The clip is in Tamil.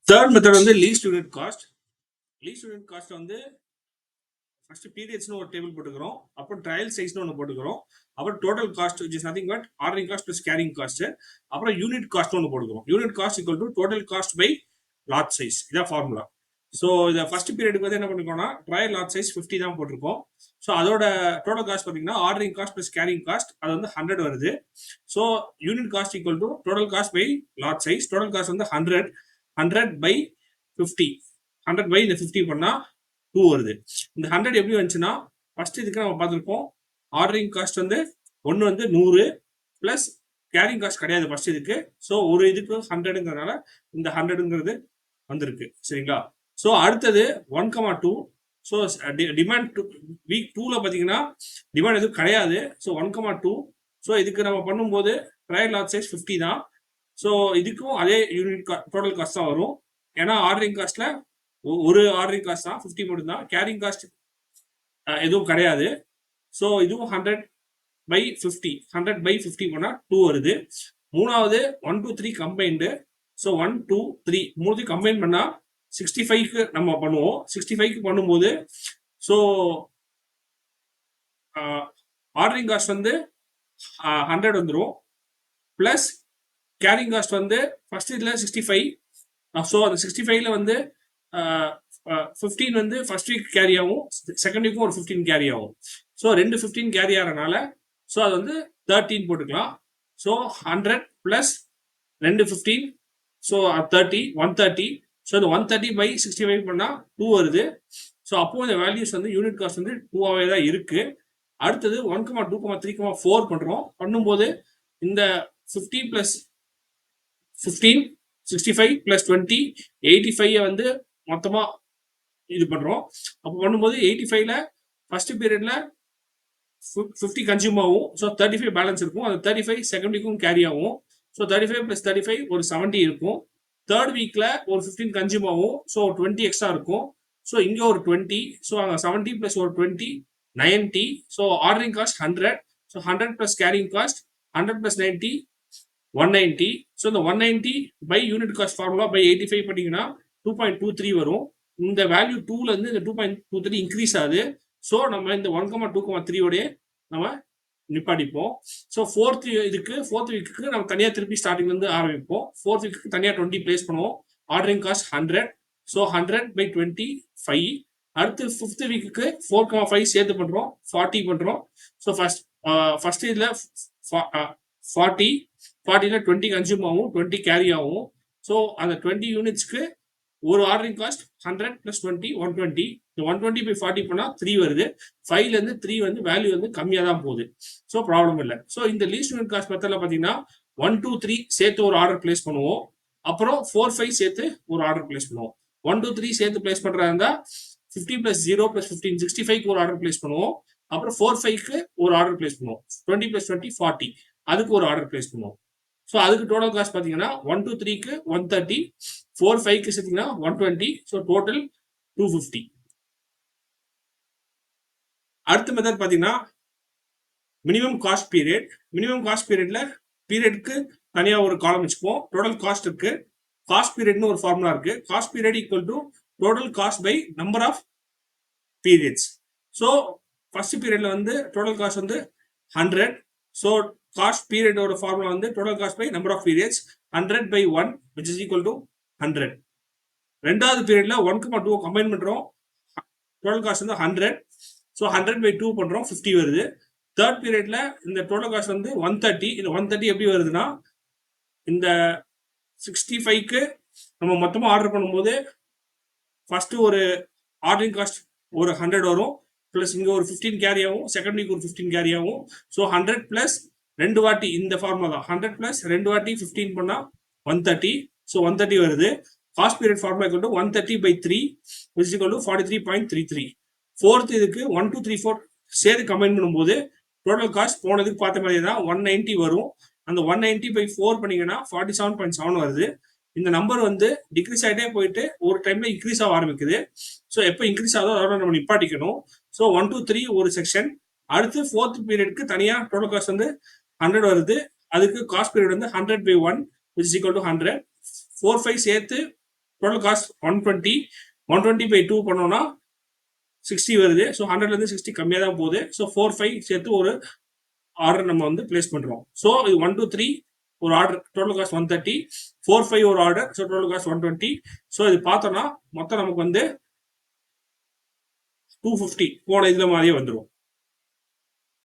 தேர்ட் மெத்தட் வந்து least unit cost. Least unit cost வந்து ஃபர்ஸ்ட் பீரியட்ஸ்னு ஒரு டேபிள் போட்டுக்கிறோம், அப்புறம் ட்ரையல் சைஸ்னு ஒன்று போட்டுக்கிறோம், அப்புறம் total cost which is nothing but ordering cost plus carrying cost, அப்புறம் யூனிட் காஸ்ட் ஒன்று போட்டுக்கிறோம். Unit cost equal to total cost by lot size. இதான் ஃபார்முலா. ஸோ இதை ஃபர்ஸ்ட் பீரியடுக்கு வந்து என்ன பண்ணிருக்கோம்னா ட்ரையல் லாட் சைஸ் 50 தான் போட்டிருக்கோம். ஸோ அதோட டோட்டல் காஸ்ட் பார்த்தீங்கன்னா ordering cost plus carrying cost அது வந்து 100 வருது. So unit cost equal to total cost by lot size. Total cost வந்து 100 பை 50. 100 பை இந்த 50 பண்ணா 2 வருது. இந்த 100 எப்படி வந்துச்சுன்னா ஃபர்ஸ்ட் இதுக்கு நம்ம பார்த்துருப்போம். ஆர்டரிங் காஸ்ட் வந்து ஒன்று வந்து 100 பிளஸ் கேரிங் காஸ்ட் கிடையாது ஃபர்ஸ்ட் இதுக்கு. ஸோ ஒரு இதுக்கு 100ங்கிறதுனால இந்த 100ங்கிறது வந்திருக்கு. சரிங்களா? ஸோ அடுத்தது 1,2. ஸோ டிமாண்ட் வீக் 2ல பார்த்தீங்கன்னா டிமாண்ட் எதுவும் கிடையாது. ஸோ 1,2. ஸோ இதுக்கு நம்ம பண்ணும்போது ட்ரையல் லாட் சைஸ் 50 தான். ஸோ இதுக்கும் அதே யூனிட் டோட்டல் காஸ்ட் தான் வரும். ஏன்னா ஆர்டரிங் காஸ்ட்ல ஒரு ஆர்டரிங் காஸ்ட் தான் 50 மட்டும் தான், கேரிங் காஸ்ட் எதுவும் கிடையாது. ஸோ இதுவும் 100 பை 50. 100 பை 50 பண்ணா 2 வருது. மூணாவது 1 2 3 கம்பைன்டு. ஸோ 1 2 3 மூணு கம்பைன் பண்ணா 65க்கு நம்ம பண்ணுவோம். 65க்கு பண்ணும்போது ஸோ ஆர்டரிங் காஸ்ட் வந்து 100 வந்துடும் பிளஸ் கேரிங் காஸ்ட் வந்து ஃபர்ஸ்ட் இதில் 65. ஸோ அந்த 65ல வந்து 15 வந்து ஃபர்ஸ்ட் வீக் கேரி ஆகும், செகண்ட் வீக்கும் ஒரு 15 கேரி ஆகும். ஸோ 15 கேரி ஆகிறனால ஸோ அது வந்து 13 போட்டுக்கலாம். So 100 plus 15 so 30 130. ஸோ இந்த 130 பை 65 பண்ணால் 2 வருது. ஸோ அப்போ இந்த வேல்யூஸ் வந்து யூனிட் காஸ்ட் வந்து 2ஆகவே தான் இருக்கு. அடுத்தது 1,2 3 4 பண்ணுறோம். பண்ணும்போது இந்த 50 பிளஸ் 15 65 பிளஸ் 20 85 வந்து மொத்தமா இது பண்றோம். அப்போ பண்ணும்போது 85ல ஃபர்ஸ்ட் பீரியட்ல 50 கன்சியூம் ஆகும். ஸோ 35 பேலன்ஸ் இருக்கும். அந்த 35 செகண்ட் வீக்கும் கேரி ஆகும். ஸோ 35 பிளஸ் 35 ஒரு 70 இருக்கும். தேர்ட் வீக்ல ஒரு 15 கன்சியூம் ஆகும். ஸோ 20 எக்ஸ்ட்ரா இருக்கும். ஸோ இங்க ஒரு 20. ஸோ அங்கே 70 பிளஸ் ஒரு 20 90. So ordering cost 100. So 100 plus carrying cost 100 plus 90 190. So இந்த 190 by unit cost formula by 85 பண்ணீங்கன்னா 2.23 வரும். இந்த வேல்யூ 2ல இருந்து இந்த 2.23 இன்க்ரீஸ் ஆகுது. ஸோ நம்ம இந்த 1,2,3 உடைய நம்ம நிப்பாட்டிப்போம். ஸோ ஃபோர்த் வீக்குக்கு நம்ம தனியாக திருப்பி ஸ்டார்டிங்ல இருந்து ஆரம்பிப்போம். ஃபோர்த் வீக்குக்கு தனியாக 20 பிளேஸ் பண்ணுவோம். Ordering cost 100. So 100 by 25. அடுத்து ஃபிஃப்த் வீக்குக்கு 4,5 சேர்த்து பண்றோம், 40 பண்றோம். ஸோ ஃபர்ஸ்ட் இதுல 40ல 20 கன்சியூம் ஆகும், 20 கேரி ஆகும். ஸோ அந்த 20 யூனிட்ஸ்க்கு ஒரு ஆர்டரிங் காஸ்ட் 100 பிளஸ் 20 120. இந்த 120 பை 40 பண்ணா 3 வருது. 5ல இருந்து 3 வந்து வேல்யூ வந்து கம்மியா தான் போகுது. ஸோ ப்ராப்ளம் இல்லை. ஸோ இந்த லீஸ்ட் யூனிட் காஸ்ட் மெத்தட்ல பாத்தீங்கன்னா 1 2 3 சேர்த்து ஒரு ஆர்டர் பிளேஸ் பண்ணுவோம். அப்புறம் 4 5 சேர்த்து ஒரு ஆர்டர் பிளேஸ் பண்ணுவோம். 1 2 3 சேர்த்து பிளேஸ் பண்றதா இருந்தா 50 பிளஸ் 0 பிளஸ் 15 65க்கு ஒரு ஆர்டர் பிளேஸ் பண்ணுவோம். அப்புறம் 4 5க்கு ஒரு ஆர்டர் பிளேஸ் பண்ணுவோம். 20 பிளஸ் 20 40 அதுக்கு ஒரு ஆர்டர் பிளேஸ் பண்ணுவோம். ஸோ அதுக்கு டோட்டல் காஸ்ட் பார்த்தீங்கன்னா 1 2 3க்கு 130, 4 5க்கு சேர்த்தீங்கன்னா 120. So total 250. அடுத்த மெத்தட் பார்த்தீங்கன்னா minimum cost period. Minimum cost பீரியட்ல பீரியட்க்கு தனியாக ஒரு காலம் வச்சுப்போம். டோட்டல் காஸ்ட் இருக்கு, காஸ்ட் பீரியட்னு ஒரு ஃபார்முலா இருக்கு. Cost period equal to total cost by number of periods. So first பீரியட்ல வந்து டோட்டல் காஸ்ட் வந்து 100. ஸோ காஸ்ட் பீரியடோட ஃபார்முலா வந்து total cost by number of periods 100 by 1 which is equal to 100. ரெண்டாவது பீரியட்ல 1,2 கம்பைன் பண்றோம். டோட்டல் காஸ்ட் வந்து 100. ஸோ 100 பை 2 பண்றோம், 50 வருது. தேர்ட் பீரியட்ல இந்த டோட்டல் காஸ்ட் வந்து 130. இந்த 130 எப்படி வருதுன்னா இந்த 65க்கு நம்ம மொத்தமா ஆர்டர் பண்ணும்போது ஃபர்ஸ்ட் ஒரு ஆர்டரிங் காஸ்ட் ஒரு 100 வரும். பிளஸ் இங்க ஒரு 15 கேரி ஆகும், செகண்ட் வீக் ஒரு 15 கேரி ஆகும். ஸோ 100 பிளஸ் 2 வாட்டி இந்த ஃபார்முலா தான். 100 பிளஸ் 2 வாட்டி 15 பண்ணா 130. ஸோ 130 வருது. Cost period formula equal to 130 by 3 which equal to 43.33. Fourth இதுக்கு 1 2 3 4 சேர்த்து கம்பைன் பண்ணும்போது டோட்டல் காஸ்ட் போனதுக்கு பார்த்த மாதிரி தான் 190 வரும். அந்த 190 பை 4 பண்ணீங்கன்னா 47.7 வருது. இந்த நம்பர் வந்து டிக்ரீஸ் ஆகிட்டே போயிட்டு ஒரு டைம்ல இன்க்ரீஸ் ஆக ஆரம்பிக்குது. ஸோ எப்போ இன்க்ரீஸ் ஆகுதோ அதோட நம்ம நிப்பாட்டிக்கணும். ஸோ 1 2 3 ஒரு செக்ஷன். அடுத்து ஃபோர்த் பீரியட்க்கு தனியாக டோட்டல் காஸ்ட் வந்து 100 வருது. அதுக்கு காஸ்ட் பீரியட் வந்து 100 by 1 which is equal to 100. 4 5 சேர்த்து டோட்டல் காஸ்ட் 120. 120 பை 2 பண்ணோம்னா 60 வருது. ஸோ 100லேருந்து 60 கம்மியாக தான் போகுது. ஸோ 4, 5 சேர்த்து ஒரு ஆர்டர் நம்ம வந்து பிளேஸ் பண்ணுறோம். ஸோ இது 1, 2, 3 ஒரு ஆர்டர், டோட்டல் காஸ்ட் 130. 4, 5 ஒரு order, so total cost 120. So இது பார்த்தோம்னா மொத்தம் நமக்கு வந்து 250 போன இதில் மாதிரியே வந்துடும்.